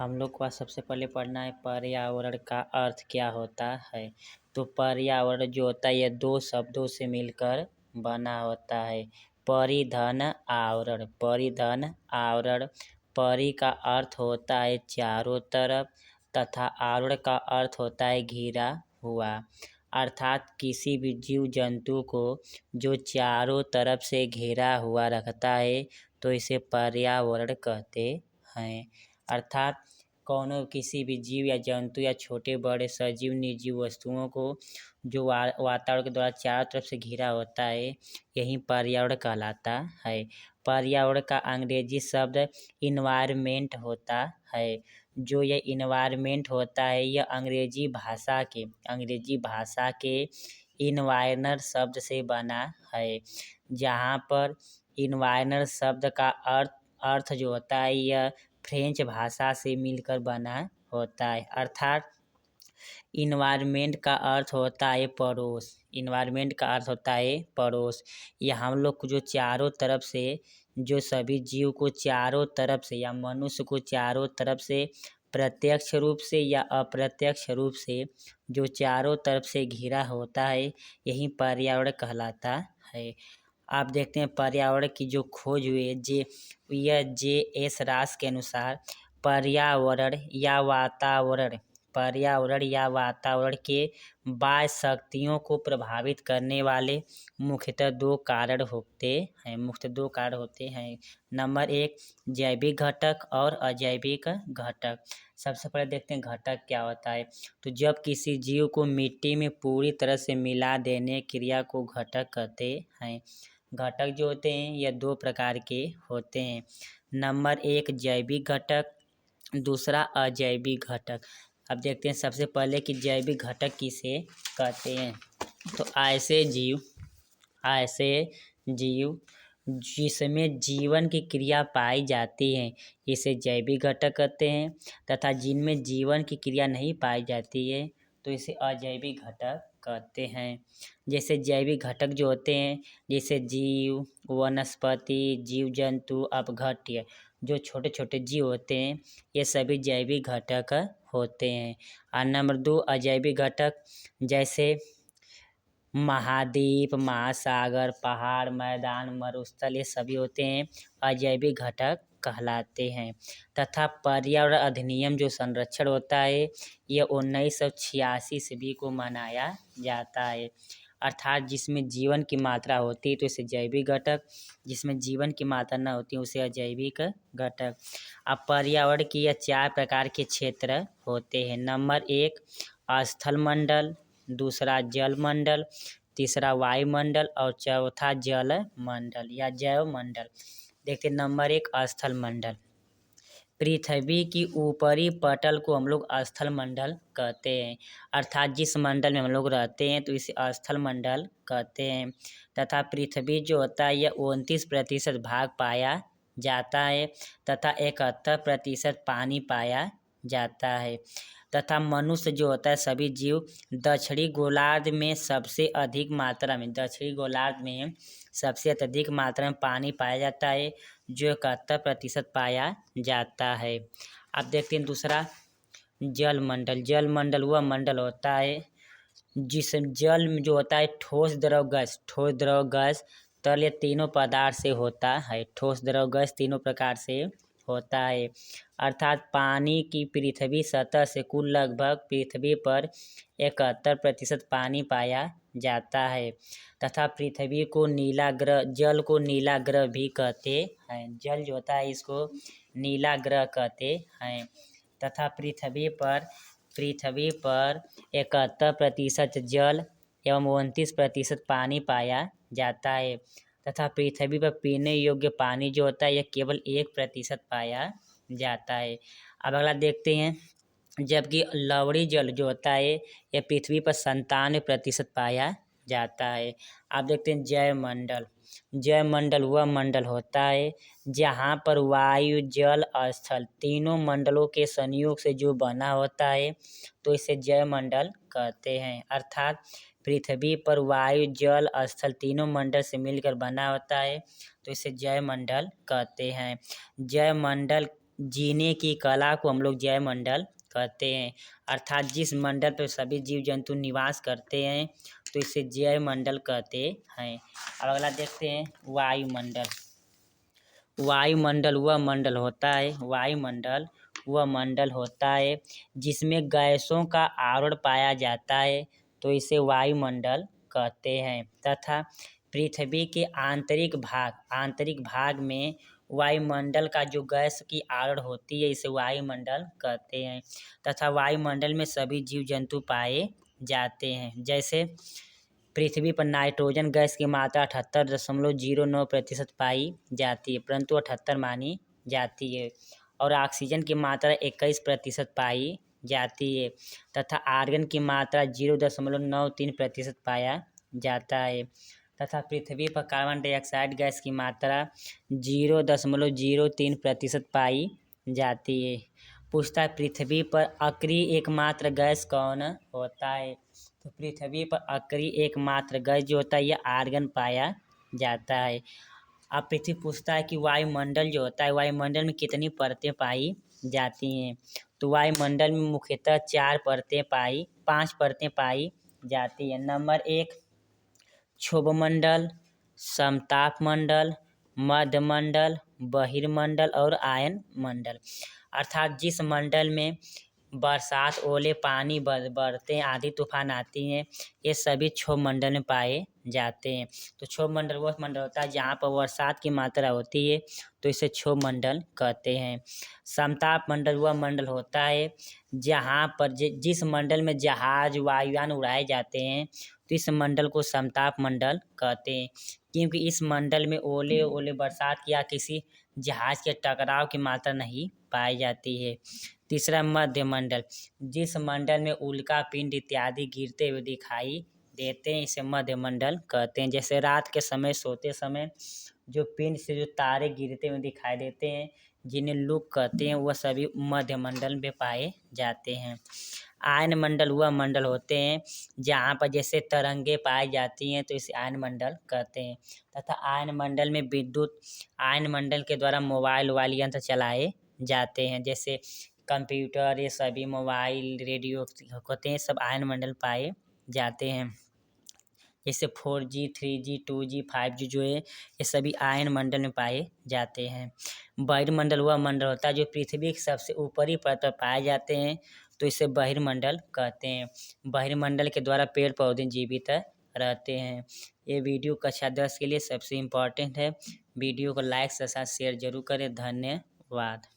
हम लोग को आज सबसे पहले पढ़ना है पर्यावरण का अर्थ क्या होता है। तो पर्यावरण जो होता है ये दो शब्दों से मिलकर बना होता है। परिधन आवरण। परिधन आवरण। परि का अर्थ होता है चारों तरफ तथा आवरण का अर्थ होता है घिरा हुआ। अर्थात किसी भी जीव जंतु को जो चारों तरफ से घिरा हुआ रखता है तो इसे पर्यावरण कहते हैं। अर्थात कौनो किसी भी जीव या जंतु या छोटे बड़े सजीव निर्जीव वस्तुओं को जो वातावरण के द्वारा चारों तरफ से घिरा होता है यही पर्यावरण कहलाता है। पर्यावरण का अंग्रेजी शब्द इन्वायरमेंट होता है। जो ये इन्वायरमेंट होता है यह अंग्रेजी भाषा के इन्वायरनर शब्द से बना है। जहाँ पर इन्वायरनर शब्द का अर्थ जो होता है यह फ्रेंच भाषा से मिलकर बना होता है। अर्थात इन्वायरमेंट का अर्थ होता है पड़ोस। इन्वायरमेंट का अर्थ होता है पड़ोस। यह हम लोग को जो चारों तरफ से जो सभी जीव को चारों तरफ से या मनुष्य को चारों तरफ से प्रत्यक्ष रूप से या अप्रत्यक्ष रूप से जो चारों तरफ से घिरा होता है यही पर्यावरण कहलाता है। आप देखते हैं पर्यावरण की जो खोज हुई है J.S. रास के अनुसार पर्यावरण या वातावरण के बाह्य शक्तियों को प्रभावित करने वाले मुख्यतः दो कारण होते हैं। नंबर 1 जैविक घटक और अजैविक घटक। सबसे पहले देखते हैं घटक क्या होता है। तो जब किसी जीव को मिट्टी में पूरी तरह से मिला देने क्रिया को घटक कहते हैं। घटक जो होते हैं यह दो प्रकार के होते हैं। नंबर 1 जैविक घटक, दूसरा अजैविक घटक। अब देखते हैं सबसे पहले कि जैविक घटक किसे कहते हैं। तो ऐसे जीव जिसमें जीवन की क्रिया पाई जाती है इसे जैविक घटक कहते हैं तथा जिनमें जीवन की क्रिया नहीं पाई जाती है तो इसे अजैविक घटक कहते हैं। जैसे जैविक घटक जो होते हैं जैसे जीव, वनस्पति, जीव जंतु, अपघट्य, जो छोटे छोटे जीव होते हैं ये सभी जैविक घटक होते हैं। और नंबर 2 अजैविक घटक, जैसे महाद्वीप, महासागर, पहाड़, मैदान, मरुस्थल ये सभी होते हैं अजैविक घटक कहलाते हैं। तथा पर्यावरण अधिनियम जो संरक्षण होता है यह 1986 ईस्वी को मनाया जाता है। अर्थात जिसमें जीवन की मात्रा होती है तो इसे जैविक घटक, जिसमें जीवन की मात्रा न होती है उसे अजैविक घटक। अब पर्यावरण की यह 4 प्रकार के क्षेत्र होते हैं। नंबर 1 स्थल मंडल, दूसरा जल मंडल, तीसरा वायुमंडल और चौथा जल मंडल या जैव मंडल। देखते नंबर 1 स्थल मंडल। पृथ्वी की ऊपरी पटल को हम लोग स्थल मंडल कहते हैं। अर्थात जिस मंडल में हम लोग रहते हैं तो इसे स्थल मंडल कहते हैं। तथा पृथ्वी जो होता है यह 29% भाग पाया जाता है तथा 71% पानी पाया जाता है। तथा मनुष्य जो होता है सभी जीव दक्षिणी गोलार्ध में सबसे अधिक मात्रा में पानी पाया जाता है जो 71% पाया जाता है। अब देखते हैं दूसरा जल मंडल। जल मंडल वह मंडल होता है जिस जल में जो होता है ठोस द्रव गैस तरल, ये तीनों पदार्थ से होता है। ठोस द्रव गैस तीनों प्रकार से होता है। अर्थात पानी की पृथ्वी सतह से कुल लगभग पृथ्वी पर 71% पानी पाया जाता है। तथा पृथ्वी को जल को नीला ग्रह भी कहते हैं। जल जो होता है इसको नीला ग्रह कहते हैं। तथा पृथ्वी पर 71% जल एवं 29% पानी पाया जाता है। तथा पृथ्वी पर पीने योग्य पानी जो होता है यह केवल 1% पाया जाता है। अब अगला देखते हैं, जबकि लवणीय जल जो होता है यह पृथ्वी पर 97% पाया जाता है। आप देखते हैं जैव मंडल। जैव मंडल वह मंडल होता है जहाँ पर वायु, जल, स्थल तीनों मंडलों के संयोग से जो बना होता है तो इसे जैव मंडल कहते हैं। अर्थात पृथ्वी पर वायु, जल, स्थल तीनों मंडल से मिलकर बना होता है तो इसे जैव मंडल कहते हैं। जैव मंडल जीने की कला को हम लोग जैव मंडल कहते हैं। अर्थात जिस मंडल पर सभी जीव जंतु निवास करते हैं तो इसे जैव मंडल कहते हैं। अब अगला देखते हैं वायुमंडल। वायुमंडल वह मंडल होता है जिसमें गैसों का आवरण पाया जाता है तो इसे वायुमंडल कहते हैं। तथा पृथ्वी के आंतरिक भाग में वायुमंडल का जो गैस की आवरण होती है इसे वायुमंडल कहते हैं। तथा वायुमंडल में सभी जीव जंतु पाए जाते हैं। जैसे पृथ्वी पर नाइट्रोजन गैस की मात्रा 78.09% पाई जाती है, परंतु 78 मानी जाती है। और ऑक्सीजन की मात्रा 21% पाई जाती है तथा आर्गन की मात्रा 0.93% पाया जाता है। तथा पृथ्वी पर कार्बन डाइऑक्साइड गैस की मात्रा 0.03% पाई जाती है। पूछता है पृथ्वी पर अक्रिय एकमात्र गैस कौन होता है? तो पृथ्वी पर अक्रिय एकमात्र गैस जो होता है यह आर्गन पाया जाता है। अब पृथ्वी पूछता है कि वायुमंडल जो होता है वायुमंडल में कितनी परतें पाई जाती हैं? तो वायुमंडल में मुख्यतः 5 परतें पाई जाती हैं। नंबर 1 क्षोभमंडल, समताप मंडल, मध्यमंडल, बहिर्मंडल और आयन मंडल। अर्थात जिस मंडल में बरसात, ओले, पानी, बरतें, आंधी तूफान आती हैं ये सभी क्षोभ मंडल में पाए जाते हैं। तो क्षोभ मंडल वह मंडल होता है जहाँ पर बरसात की मात्रा होती है तो इसे क्षोभ मंडल कहते हैं। समताप मंडल वह मंडल होता है जहाँ पर जिस मंडल में जहाज, वायुयान उड़ाए जाते हैं तो इस मंडल को समताप मंडल कहते हैं, क्योंकि इस मंडल में ओले बरसात या किसी जहाज के टकराव की मात्रा नहीं पाई जाती है। तीसरा मध्यमंडल, जिस मंडल में उल्का पिंड इत्यादि गिरते हुए दिखाई देते हैं इसे मध्यमंडल कहते हैं। जैसे रात के समय सोते समय जो पिंड से जो तारे गिरते हुए दिखाई देते हैं जिन्हें लूप कहते हैं वह सभी मध्यमंडल में पाए जाते हैं। आयन मंडल वह मंडल होते हैं जहाँ पर जैसे तरंगे पाई जाती हैं तो इसे आयन मंडल कहते हैं। तथा आयन मंडल के द्वारा मोबाइल यंत्र चलाए जाते हैं। जैसे कंप्यूटर, ये सभी मोबाइल, रेडियो होते हैं सब आयन मंडल पाए जाते हैं। जैसे 4G, 3G, 2G, 5G जो है ये सभी आयन मंडल में पाए जाते हैं। बहिर्मंडल वह मंडल होता है जो पृथ्वी के सबसे ऊपरी परत पर पाए जाते हैं तो इसे बहिर्मंडल कहते हैं। बहिर्मंडल के द्वारा पेड़ पौधे जीवित रहते हैं। ये वीडियो कक्षा 10 के लिए सबसे इम्पोर्टेंट है। वीडियो को लाइक के साथ शेयर जरूर करें। धन्यवाद।